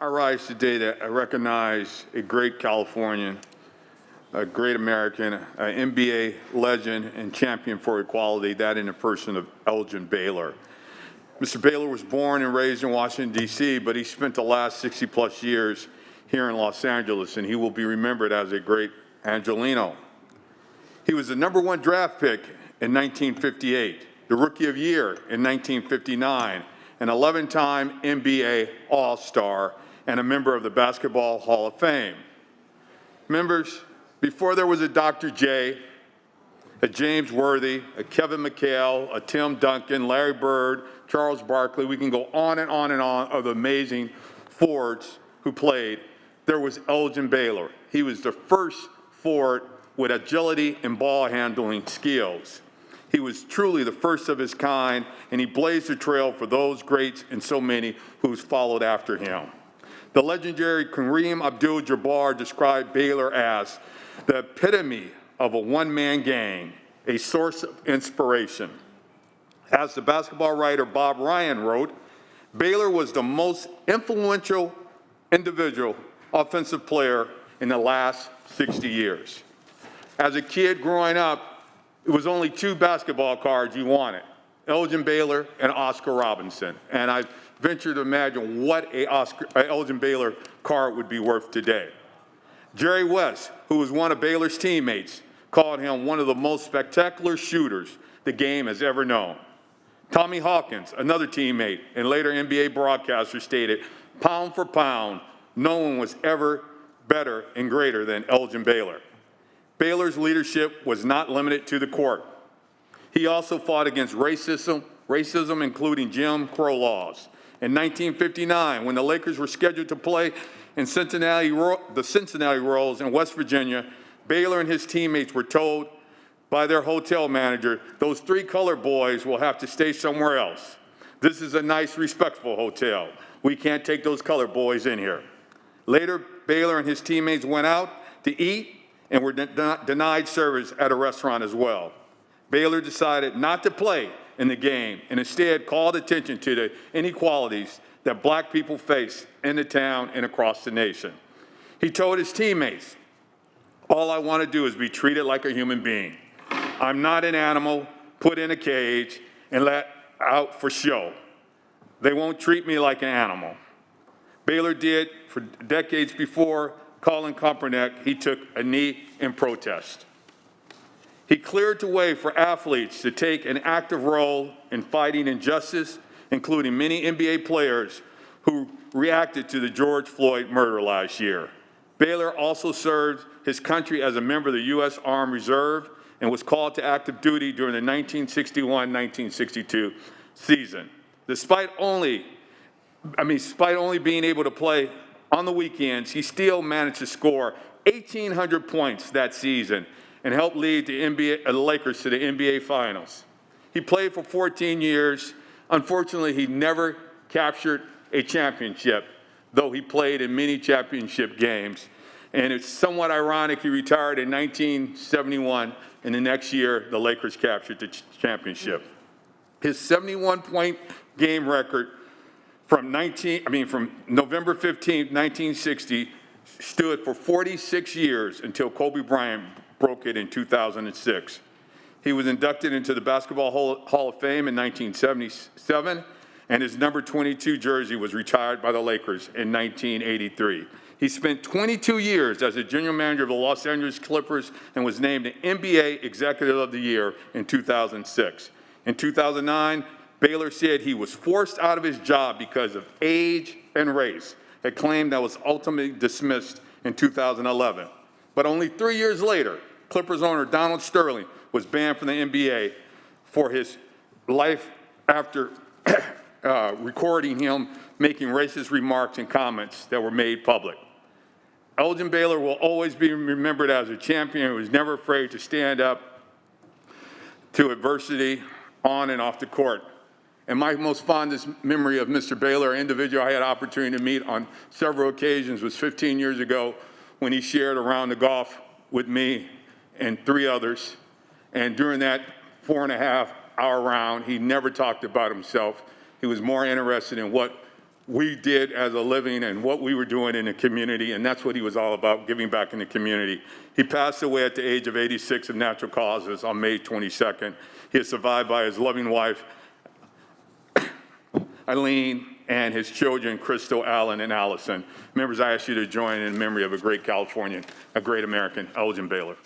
I rise today to recognize a great Californian, a great American, an NBA legend and champion for equality, that in the person of Elgin Baylor. Mr. Baylor was born and raised in Washington, D.C., but he spent the last 60-plus years here in Los Angeles, and he will be remembered as a great Angelino. He was the #1 draft pick in 1958, the Rookie of the Year in 1959, an 11-time NBA All-Star, and a member of the Basketball Hall of Fame. Members, before there was a Dr. J, a James Worthy, a Kevin McHale, a Tim Duncan, Larry Bird, Charles Barkley, we can go on and on and on of amazing forwards who played, there was Elgin Baylor. He was the first forward with agility and ball handling skills. He was truly the first of his kind, and he blazed the trail for those greats and so many who's followed after him. The legendary Kareem Abdul-Jabbar described Baylor as the epitome of a one-man gang, a source of inspiration. As the basketball writer Bob Ryan wrote, Baylor was the most influential individual offensive player in the last 60 years. As a kid growing up, it was only 2 basketball cards you wanted, Elgin Baylor and Oscar Robinson. And I venture to imagine what a Elgin Baylor card would be worth today. Jerry West, who was one of Baylor's teammates, called him one of the most spectacular shooters the game has ever known. Tommy Hawkins, another teammate and later NBA broadcaster, stated, "Pound for pound, no one was ever better and greater than Elgin Baylor." Baylor's leadership was not limited to the court. He also fought against racism including Jim Crow laws. In 1959, when the Lakers were scheduled to play in the Cincinnati Royals in West Virginia, Baylor and his teammates were told by their hotel manager, "Those 3 colored boys will have to stay somewhere else. This is a nice, respectful hotel. We can't take those colored boys in here." Later, Baylor and his teammates went out to eat and were denied service at a restaurant as well. Baylor decided not to play in the game and instead called attention to the inequalities that black people face in the town and across the nation. He told his teammates, "All I want to do is be treated like a human being. I'm not an animal put in a cage and let out for show. They won't treat me like an animal." Baylor did for decades before Colin Kaepernick. He took a knee in protest. He cleared the way for athletes to take an active role in fighting injustice, including many NBA players who reacted to the George Floyd murder last year. Baylor also served his country as a member of the U.S. Armed Reserve and was called to active duty during the 1961-1962 season. Despite only being able to play on the weekends, he still managed to score 1,800 points that season and helped lead the Lakers to the NBA Finals. He played for 14 years. Unfortunately, he never captured a championship, though he played in many championship games. And it's somewhat ironic he retired in 1971, and the next year, the Lakers captured the championship. His 71-point game record from November 15, 1960, stood for 46 years until Kobe Bryant broke it in 2006. He was inducted into the Basketball Hall of Fame in 1977, and his number 22 jersey was retired by the Lakers in 1983. He spent 22 years as a general manager of the Los Angeles Clippers and was named the NBA Executive of the Year in 2006. In 2009, Baylor said he was forced out of his job because of age and race, a claim that was ultimately dismissed in 2011. But only 3 years later, Clippers owner Donald Sterling was banned from the NBA for his life after recording him making racist remarks and comments that were made public. Elgin Baylor will always be remembered as a champion who was never afraid to stand up to adversity on and off the court. And my most fondest memory of Mr. Baylor, an individual I had an opportunity to meet on several occasions, was 15 years ago when he shared a round of golf with me and 3 others. And during that 4.5-hour round, he never talked about himself. He was more interested in what we did as a living and what we were doing in the community, and that's what he was all about, giving back in the community. He passed away at the age of 86 of natural causes on May 22nd. He is survived by his loving wife, Eileen, and his children, Crystal, Allen, and Allison. Members, I ask you to join in memory of a great Californian, a great American, Elgin Baylor.